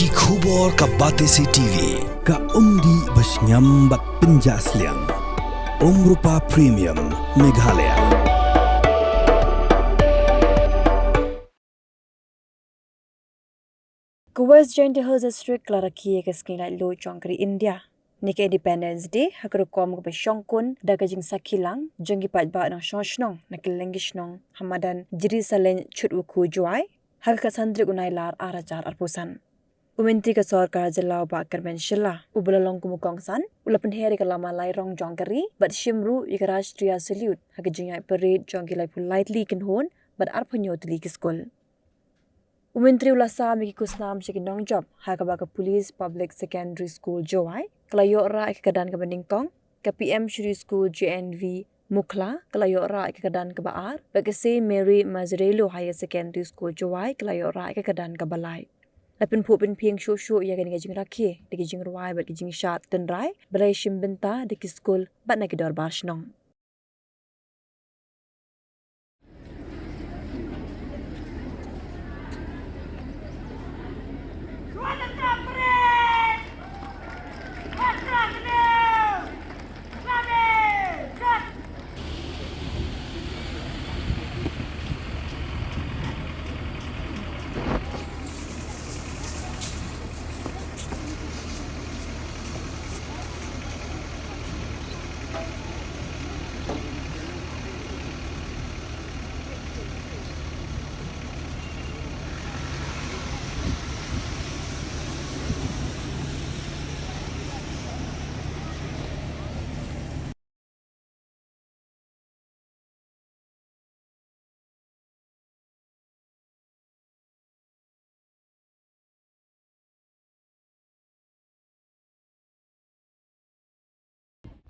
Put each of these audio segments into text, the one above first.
Ki khubor ka Batesi TV ka umdi basnyam bat penjasliang Rupa Premium Meghalaya. Kuwas Jaiñtia Hills District Jingrakhe ke skin like Leit Jongkri India. Nik Independence Day hakru kom ke Shongkun daga jing Sakhi lang jengi Paidbah nang Shoshnong nakilengish nong Hamadan Jerusalem chutwuku Jowai hak kasandri unai lar arajar arpusan. Uminti ka sarkar jalaw ba karmen shilla ubulalong kumukongsan ulapan heri ka lama lai rong Jongkri but shimru ikarashtriya salute hak jingay parade jongi lai politely kinhon but arpanyotli ki school. Umintri ulasa miki kusnam sikin nong job hakabaga police public secondary school Jowai kalayo ra ikakadan ka baningkong ka PM Shri School JNV Mukla kalayo ra ikakadan ka baar baga St. Mary Mazarelo Higher Secondary School Jowai kalayo ra ikakadan ka balay. Lapin po pinping shushu iya gani Jingrakhe digi Jowai bat gi jingshat tenrai balay shimbenta digi school bat nakidor barshnong.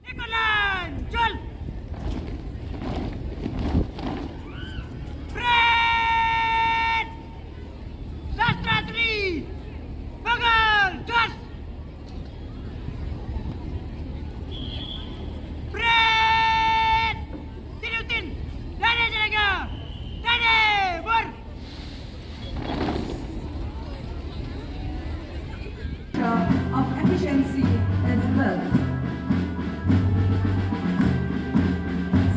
Nikolan, Jol! Fred! Sastratri! Bagal, Jos! Fred! Tinutin! Dane Jalaga! Dane! Bur! Of efficiency as well.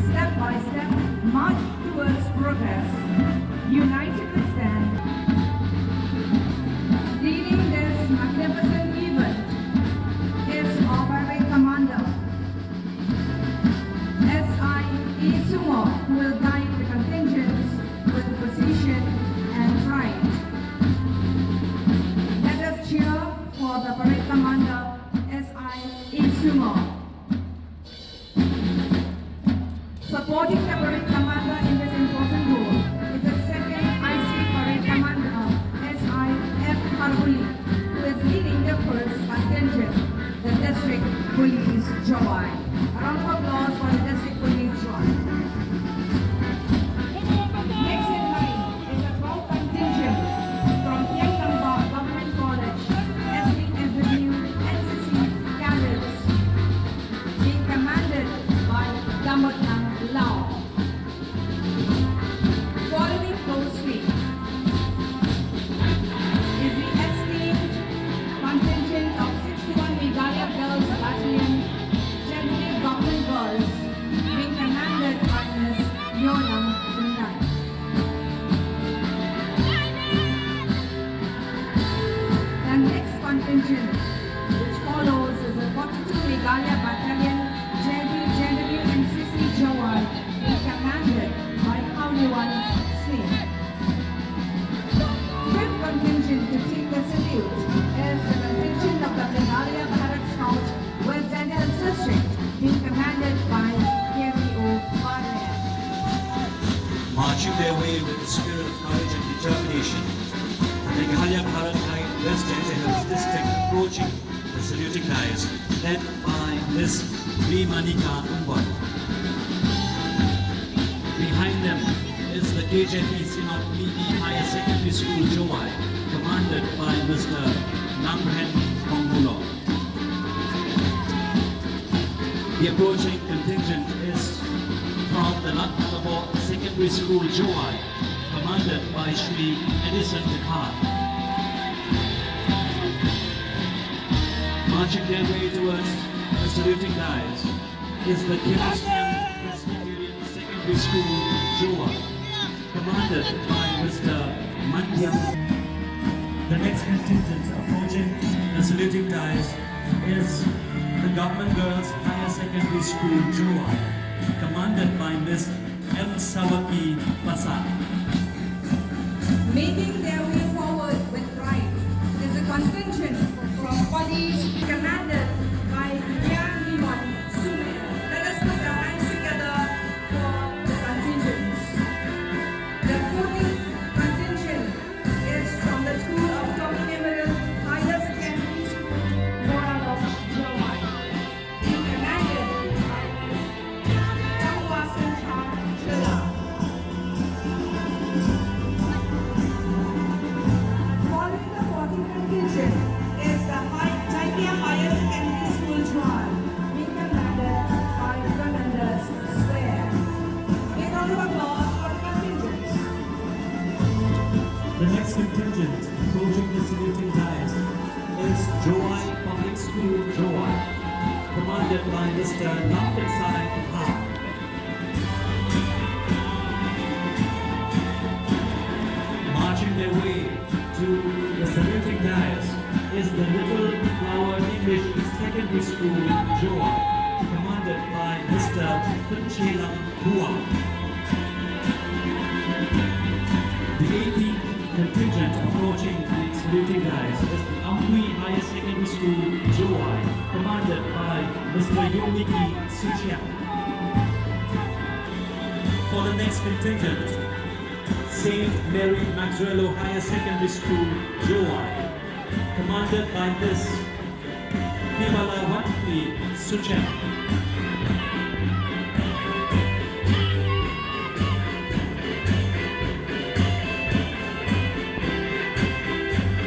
Step by step, march towards progress. United we stand. Leading this magnificent event is our very commander, S.I.E. Sumo, who will guide the contingents with precision and pride. Let us cheer for the parade commander, S.I.E. Sumo. Supporting the parade commander in this important role is the second IC parade commander, S.I.F. Harbuli, who is leading the first contingent, the district police Jowai. A round of applause for the district police Jowai. Next in line is a 12 contingent from Jaiñtia Government College, SPSW NCC cadets, being commanded by Damotang Lao. Following closely is the esteemed contingent of 61 Meghalaya Girls Battalion, Jaiñtia Government Girls, being commanded by Ms. Yonam Jingrakhe. The next contingent, which follows, is the 42 Meghalaya Battalion, JNW NCC Jowai, being commanded by Hauliwan Singh. Fifth contingent to take the salute is the contingent of the Meghalaya Bharat Scout, West Jaiñtia District, being commanded by KVO Barnett. Marching their way with the spirit of courage and determination, the Meghalaya Bharat Knight West Jaiñtia Hills District approaching the saluting dais, led by Ms. Manika Umbar. Behind them is the KJP Sinot PD Higher Secondary School Jowai, commanded by Mr. Namren Kongulo. The approaching contingent is from the Lakmalabo Secondary School Jowai, commanded by Shri Edison Dakar. Marching their way towards the saluting dice is the Jingrakhe Presbyterian Secondary School, Jowai, commanded by Mr. Mandyam. The next contingent approaching the saluting dice is the Government Girls Higher Secondary School, Jowai, commanded by Miss M. Sakhi Pasar. Making their way forward with pride is a contingent from police commanded by Liang Sume. Let us put our hands together for the contingents. The 14th contingent is from the school of Tommy Memorial Higher Secondary School, Moral of Jowai, being commanded by Tangwasan Chila. Following the 14th contingent is the Jaiñtia Higher Secondary School Jowai, being commanded by Commanders Square. Make round of applause for the contingents. The next contingent approaching the saluting dice is Jowai Public School, Jowai, commanded by Mr. Nampensai Ha. Marching their way to the saluting dice is the Little Flower English Secondary School, Jowai, commanded by Mr. Kunchelam Hua. The 18th contingent approaching the saluting dice is the Ampui Higher Secondary School, Jowai, commanded by Mr. Yomiki Suchiak. For the next contingent, St. Mary Maxwello Higher Secondary School, Jowai, commanded by Miss Vimala Watli Suchiak.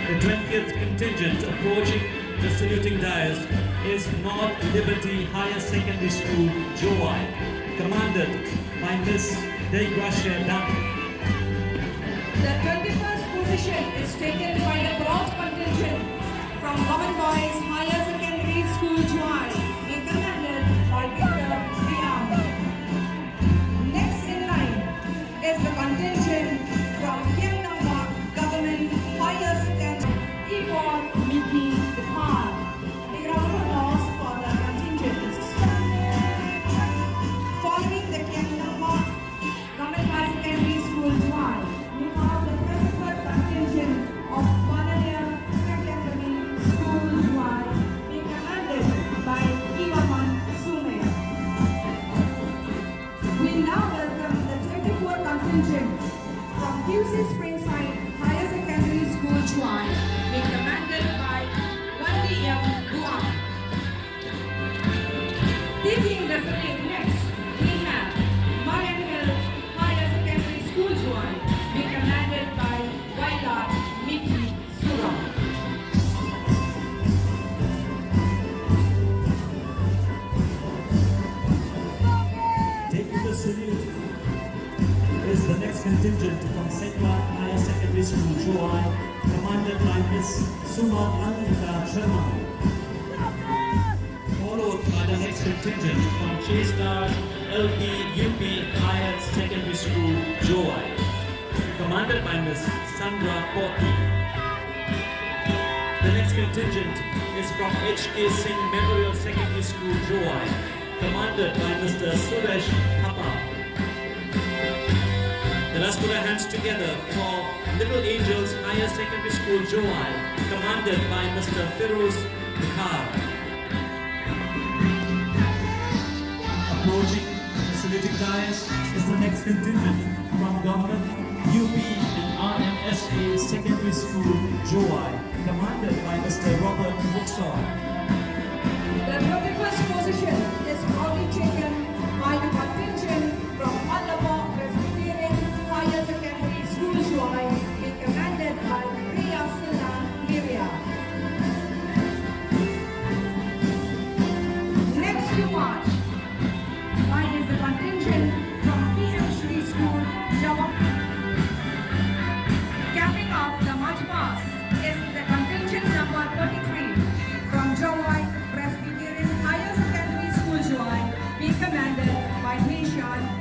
The 20th contingent approaching the saluting dice is North Liberty Higher Secondary School, Jowai, commanded by Miss Jaiñtia. The 21st position is taken by the bronze contingent from Women Boys Higher Secondary School, Jowai, being commanded by Victor Priam. Next in line is the contingent from Kiangnama Government Higher Secondary, Igor Miki Depar. Big round of applause for the contingents. Following the Kiangnama Government Higher Secondary School, Jowai, we have the 23rd contingent of Vanadium Secondary School, Jowai, being commanded by Iwaman Sume. We now welcome the 24th contingent from QC Springside Higher Secondary School, Jowai, being commanded by Wandi M. Guam. Taking the parade next, we have Marian Hill Higher Secondary School, Jowai, being commanded by Wailat Miki Suram. Taking the salute is the next contingent from St. Mark Higher Secondary School, Jowai, commanded by Miss Suma Anita Sharma. Followed by the next contingent from Stars LP UP Higher Secondary School, Jowai, commanded by Miss Sandra Poti. The next contingent is from HK Singh Memorial Secondary School, Jowai, commanded by Mr. Suresh Papa. Let us put our hands together for Little Angels Higher Secondary School, Jowai, commanded by Mr. Firoz Bukhar. Approaching the saluting dice is the next contingent from Government UP and RMSA Secondary School, Jowai, commanded by Mr. Robert Buxor. The 21st position is proudly taken by the contingent from Paidbah Presbyterian Higher Secondary School, Jowai, being commanded by Priya Silla Miria. Next to march, mine is the contingent from PM Shri School, Java. Capping off the march past is the contingent number 33 from Jowai charge